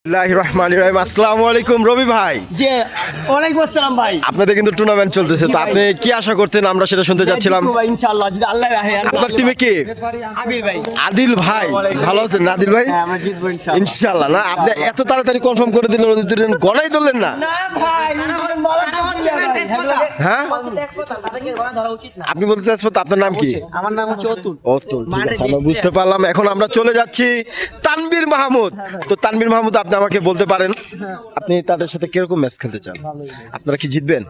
আসসালামু আলাইকুম রবি ভাই। জি ওয়ালাইকুম আসসালাম ভাই। আপনাদের কিন্তু টুর্নামেন্ট চলতেছে, তো আপনি কি আশা করতেন? আমরা সেটা শুনতে যাচ্ছিলাম। ভাই ইনশাআল্লাহ যদি আল্লাহ রাখে। আপনার টিমে কি? আবির ভাই। আদিল ভাই ভালো আছেন? আদিল ভাই হ্যাঁ আমরা জিতবো ইনশাআল্লাহ। ইনশাআল্লাহ। না আপনি এত তাড়াতাড়ি কনফার্ম করে দিলেন, গণাই ধরলেন না। না ভাই হ্যাঁ ধরা উচিত না। আপনি বলতে চাচ্ছেন আপনার নাম কি? আমার নাম হচ্ছে অতুল। অতুল, ঠিক আছে, আমরা বুঝতে পারলাম। এখন আমরা চলে যাচ্ছি তানভীর মাহমুদ। তো তানভীর মাহমুদ, আপনি আমাকে বলতে পারেন আপনি তাদের সাথে কিরকম ম্যাচ খেলতে চান? আপনারা কি জিতবেন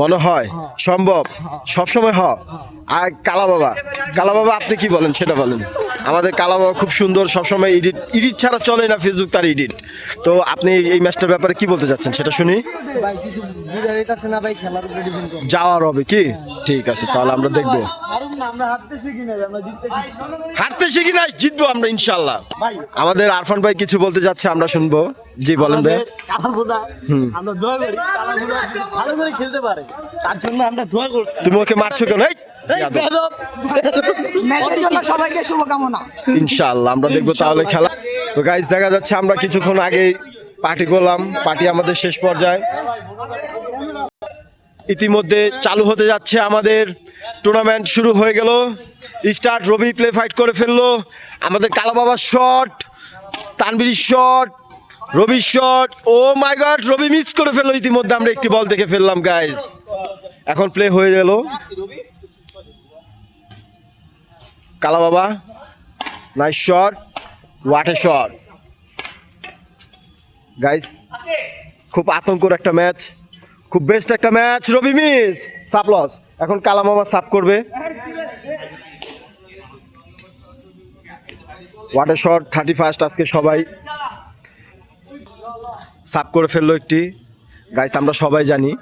মনে হয়? সম্ভব? সবসময় আর কালা বাবা, কালা বাবা আপনি কি বলেন সেটা বলেন। আমাদের কালা বাবা খুব সুন্দর, সবসময় এডিট ছাড়া চলে না, ফেসবুক তার এডিট। তো আপনি এই ম্যাচটার ব্যাপারে কি বলতে চাচ্ছেন সেটা শুনি। ভাই কিছু বুঝা যাইতাছে না ভাই, খেলার উপরে ডিপেন্ড করে। যাওয়ার হবে কি? ঠিক আছে, তাহলে আমরা দেখবো। আমরা হাঁটতে শিখি না, আমরা জিততে শিখি। হাঁটতে শিখি না, জিতবো আমরা ইনশাল্লাহ। ভাই আমাদের আরফান ভাই কিছু বলতে যাচ্ছে, আমরা শুনবো। জি বলেন ভাই। কালাভুনা আমরা দোয়া করি কালাভুনা ভালো করে খেলতে পারে, তার জন্য আমরা দোয়া করছি। তুমি ওকে মারছো কেন? সবাইকে শুভকামনা। ইনশাআল্লাহ আমরা দেখবো তাহলে খেলা। তো গাইস, দেখা যাচ্ছে আমরা কিছুক্ষণ আগেই পার্টি করলাম, পার্টি আমাদের শেষ পর্যায়ে। ইতিমধ্যে চালু হতে যাচ্ছে আমাদের টুর্নামেন্ট, শুরু হয়ে গেল। স্টার্ট। রবি প্লে ফাইট করে ফেললো। আমাদের কালা বাবার shot, Tanvir shot, Rabi shot. O my god, Rabi miss করে ফেললো। ইতিমধ্যে আমরা একটি বল দেখে ফেললাম গাইস। এখন প্লে হয়ে গেল। কালা বাবা nice shot, what a shot guys. খুব আতঙ্কর একটা ম্যাচ, খুব বেস্ট একটা ম্যাচ। রবি মিস, সাপ লস। এখন কালা মামা সাপ করবে। হোয়াট এ শট, 31 আজকে সবাই সাপ করে ফেললো একটি। গাইস আমরা সবাই জানি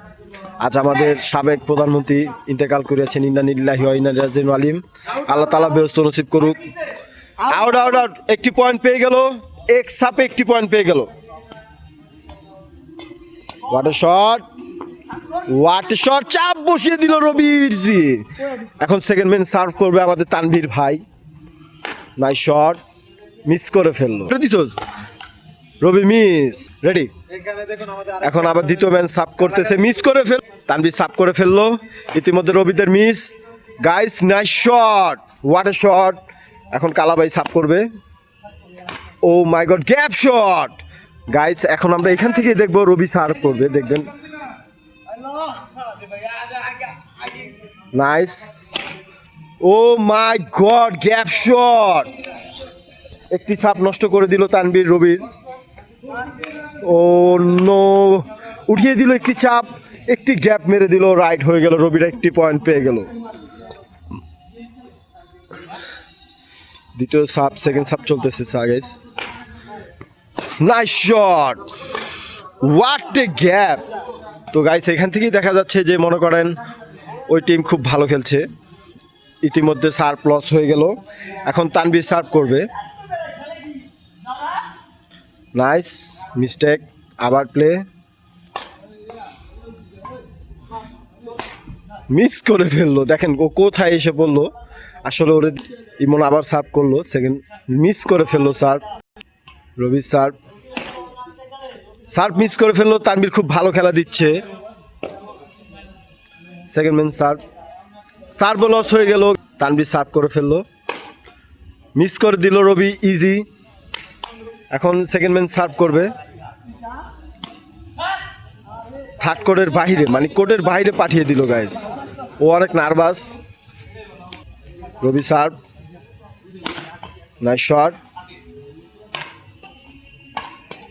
আজ আমাদের সাবেক প্রধানমন্ত্রী ইন্তেকাল করেছেন। ইন্না লিল্লাহি ওয়া ইন্না ইলাইহি রাজিউন। আল্লাহ তাআলা বেহেশত নসিব করুক। আউট আউট আউট, একটি পয়েন্ট পেয়ে গেল। এক সাপে একটি পয়েন্ট পেয়ে গেল। What a shot, what a shot, চাপ বসিয়ে দিল রবির জি। এখন সেকেন্ড ম্যান সার্ভ করবে আমাদের তানভীর ভাই। নাইস শট, মিস করে ফেললো। রবি মিস, রেডি। এখন আবার দ্বিতীয় ম্যান সাপ করতেছে, মিস করে ফেল। তানভীর সাপ করে ফেললো। ইতিমধ্যে রবিদের miss. Guys nice shot, what a shot. এখন কালাবাই সাপ করবে। Oh my god, gap shot. Guys এখন আমরা এখান থেকেই দেখবো রবি সার্ভ করবে, দেখবেন। Nice. Oh my god, gap shot. একটি সাপ নষ্ট করে দিল তানভীর রবির। ও নো, উঠিয়ে দিল একটি চাপ, একটি গ্যাপ মেরে দিল, রাইট হয়ে গেল। রবির একটি পয়েন্ট পেয়ে গেল। দ্বিতীয় সাপ, সেকেন্ড সাপ চলতেছে guys. Nice shot, what A gap. তো গাইস এখান থেকেই দেখা যাচ্ছে যে মনে করেন ওই টিম খুব ভালো খেলছে। ইতিমধ্যে সার্ভ লস হয়ে গেল। এখন তানভীর সার্ভ করবে। নাইস মিস্টেক, আবার প্লে। মিস করে ফেললো, দেখেন ও কোথায় এসে পড়লো। আসলে ওরে ইমন আবার সার্ভ করলো, সেকেন্ড মিস করে ফেললো serve. Rabi serve, serve miss করে ফেললো। তানভীর খুব ভালো খেলা দিচ্ছে। Second man serve, serve loss হয়ে গেল। তানভীর সার্ভ করে ফেললো, মিস করে দিল রবি, ইজি। এখন সেকেন্ড ম্যান সার্ভ করবে। থার্ড কোর্টের বাইরে, মানে কোর্টের বাইরে পাঠিয়ে দিল গাইজ। ও অনেক nervous. Rabi serve, nice shot,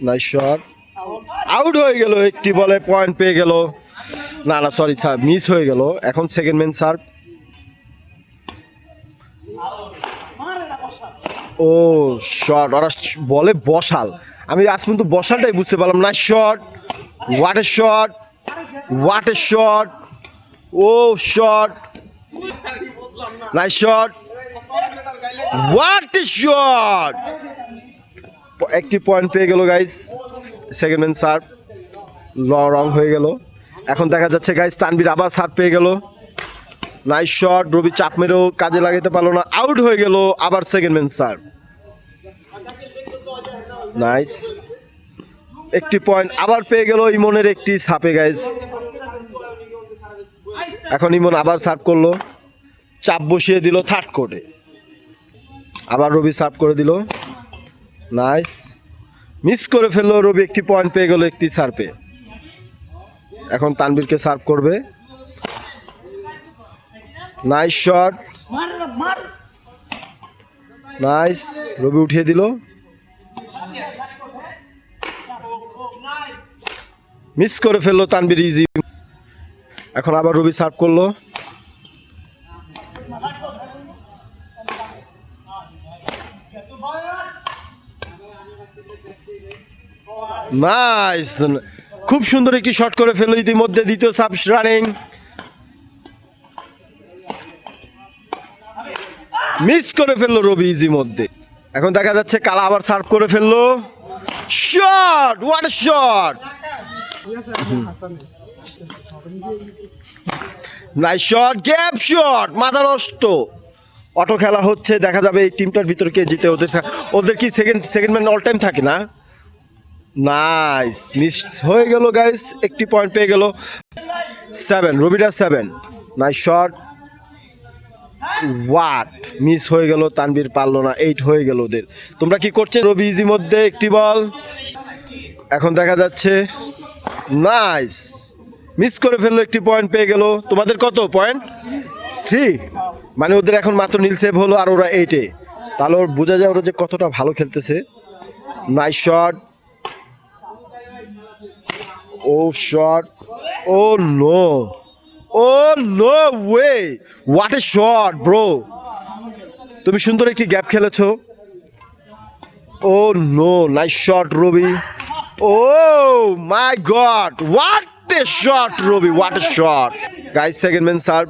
nice shot. Out হয়ে গেল। একটি বলে পয়েন্ট পেয়ে গেল। না না সরি স্যার, মিস হয়ে গেল। এখন সেকেন্ড ম্যান সার্ভ। ও শট, ওরা বলে বসাল। আমি আজ পর্যন্ত বসালটাই বুঝতে পারলাম না। Shot, what a shot, what a shot. Oh shot, nice shot, what a shot. একটি পয়েন্ট পেয়ে গেল guys. Second man serve wrong হয়ে গেল। এখন দেখা যাচ্ছে গাইস তানভীর আবার সার্ভ পেয়ে গেল। নাইস শট, রবি চাপ মেরেও কাজে লাগাতে পারলো না, আউট হয়ে গেল। আবার সেকেন্ড ম্যান সার্ভ, নাইস। একটি পয়েন্ট আবার পেয়ে গেল ইমনের একটি সাপে গাইস। এখন ইমন আবার সার্ভ করলো, চাপ বসিয়ে দিল থার্ড কোর্টে। আবার রবি সার্ভ করে দিল, নাইস, মিস করে ফেললো রবি, একটি পয়েন্ট পেয়ে গেল একটি সার্ভে। এখন তানভীরকে সার্ভ করবে, নাইস শট, নাইস, রবি উঠিয়ে দিল, মিস করে ফেললো তানভীর, ইজি। এখন আবার রবি সার্ভ করলো, নাইস, খুব সুন্দর একটি শট করে ফেললো ইতিমধ্যে, দ্বিতীয় সাব রানিং, মিস করে ফেললো রবি ইজি মধ্যে। এখন দেখা যাচ্ছে কালা আবার সার্ভ করে ফেললো, shot, what a shot, nice shot, gap shot, মাথা নষ্ট। অটো খেলা হচ্ছে, দেখা যাবে এই টিমটার ভিতর কে জিতে। ওদের কি সেকেন্ড ম্যান অল টাইম থাকে না? নাইস, মিস হয়ে গেল গাইস, একটি পয়েন্ট পেয়ে গেল। 7, রবিটা 7, নাইস শট, ওয়াট, মিস হয়ে গেল, তানভীর পারলো না, 8 হয়ে গেল ওদের। তোমরা কি করছে? রবি ইজি মধ্যে একটি বল, এখন দেখা যাচ্ছে, নাইস, মিস করে ফেললো, একটি পয়েন্ট পেয়ে গেল। তোমাদের কত পয়েন্ট? 3, মানে ওদের এখন মাত্র নীল সেভ হলো আর ওরা 8-এ। তাহলে ওর বোঝা যায় ওরা যে কতটা ভালো খেলতেছে। Nice shot, oh shot, oh no, oh no way, what a shot bro, তুমি সুন্দর একটি গ্যাপ খেলেছো। Oh no, nice shot Rabi, oh my god, what a shot Rabi, what a shot guys. Second man serve,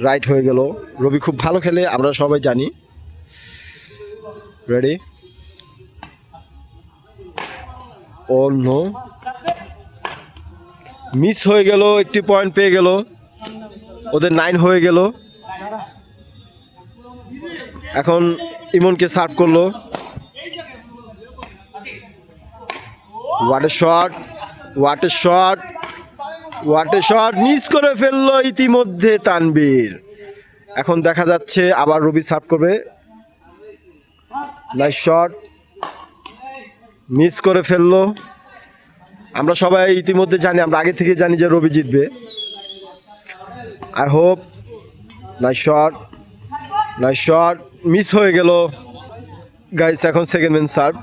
right হয়ে গেল। রবি খুব ভালো খেলে, আমরা সবাই জানি। রেডি, ও নো, মিস হয়ে গেল, একটি পয়েন্ট পেয়ে গেল, ওদের 9 হয়ে গেল। এখন ইমনকে সার্ভ করলো, what a shot, what a shot, what a shot, miss করে ফেললো ইতিমধ্যে তানভীর। এখন দেখা যাচ্ছে আবার রবি সার্ভ করবে, নাইস শট, মিস করে ফেললো। আমরা সবাই ইতিমধ্যে জানি, আমরা আগে থেকে জানি যে রবি জিতবে। I hope, nice shot, nice shot, miss হয়ে গেল গাইস। এখন second man serve,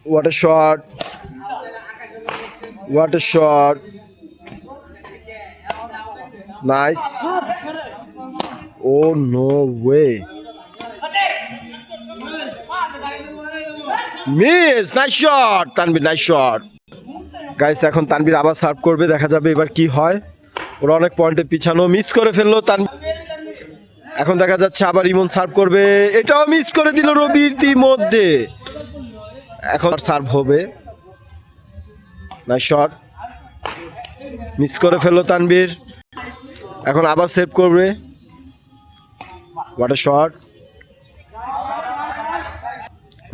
what a shot, what a shot, nice, oh no way, miss, nice shot Tanvir, nice shot guys. এখন তানভীর আবার সার্ভ করবে, দেখা যাবে এবার কি হয়। ওরা অনেক পয়েন্টে পিছানো, মিস করে ফেললো তানভীর। এখন দেখা যাচ্ছে আবার ইমন সার্ভ করবে, এটাও মিস করে দিল রবি ইতিমধ্যে। এখন সার্ভ হবে, নাইস শট, মিস করে ফেললো তানভীর। এখন আবার সেভ করবে, what a shot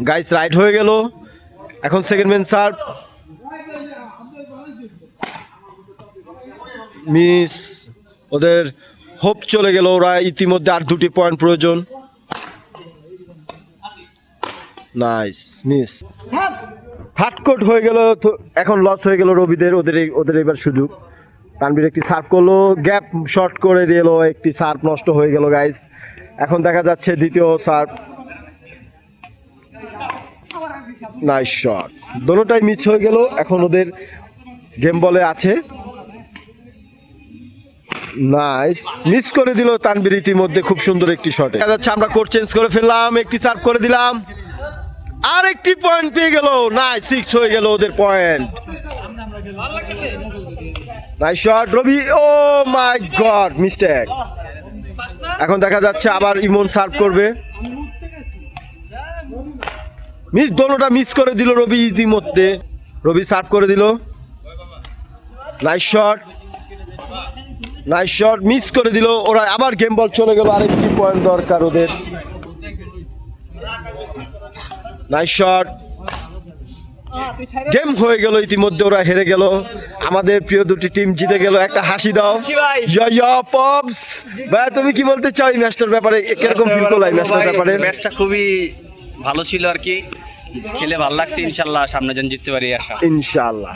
guys, right হয়ে গেল। এখন সেকেন্ড ম্যান সার্ভ, মিস, ওদের হোপ চলে গেল। ওরা ইতিমধ্যে আর 2টি পয়েন্ট প্রয়োজন। নাইস, মিস, ফাটকোট হয়ে গেল। তো এখন লস হয়ে গেল রবিদের, ওদের এবার সুযোগ। তানভীর একটি সার্ভ করলো, গ্যাপ শর্ট করে দিল, একটি সার্ভ নষ্ট হয়ে গেল গাইস। এখন দেখা যাচ্ছে দ্বিতীয় সার্ভ, নাইস শট, দোনোটাই মিস হয়ে গেল। এখন ওদের গেম বলে আছে, নাইস, মিস করে দিল তানভীর ইতিমধ্যে, খুব সুন্দর একটি শটে। দেখা যাচ্ছে আমরা কোড চেঞ্জ করে ফেললাম, একটি সার্ভ করে দিলাম, আর একটি পয়েন্ট পেয়ে গেল। নাইস, 6 হয়ে গেল ওদের point. Nice shot Rabi, oh my god, mistake. এখন দেখা যাচ্ছে আবার ইমন সার্ভ করবে, মিস, দোনোটা মিস করে দিল রবি ইতিমধ্যে। রবি সার্ভ করে দিল, nice shot, nice shot, miss করে দিল। ওরা আবার গেম বল চলে গেল, আরেকটি পয়েন্ট দরকার ওদের। Nice shot. গেম হয়ে গেল, ইতিমধ্যে ওরা হেরে গেল, আমাদের প্রিয় দুটি টিম জিতে গেল। একটা হাসি দাও পপস ভাই, তুমি কি বলতে চাও এই ম্যাচটার ব্যাপারে? কিরকম ফিল করলো এই ম্যাচটার ব্যাপারে? ম্যাচটা খুবই ভালো ছিল আর কি, খেলে ভালো লাগছে। ইনশাল্লাহ সামনে যেন জিততে পারি আশা। ইনশাআল্লাহ।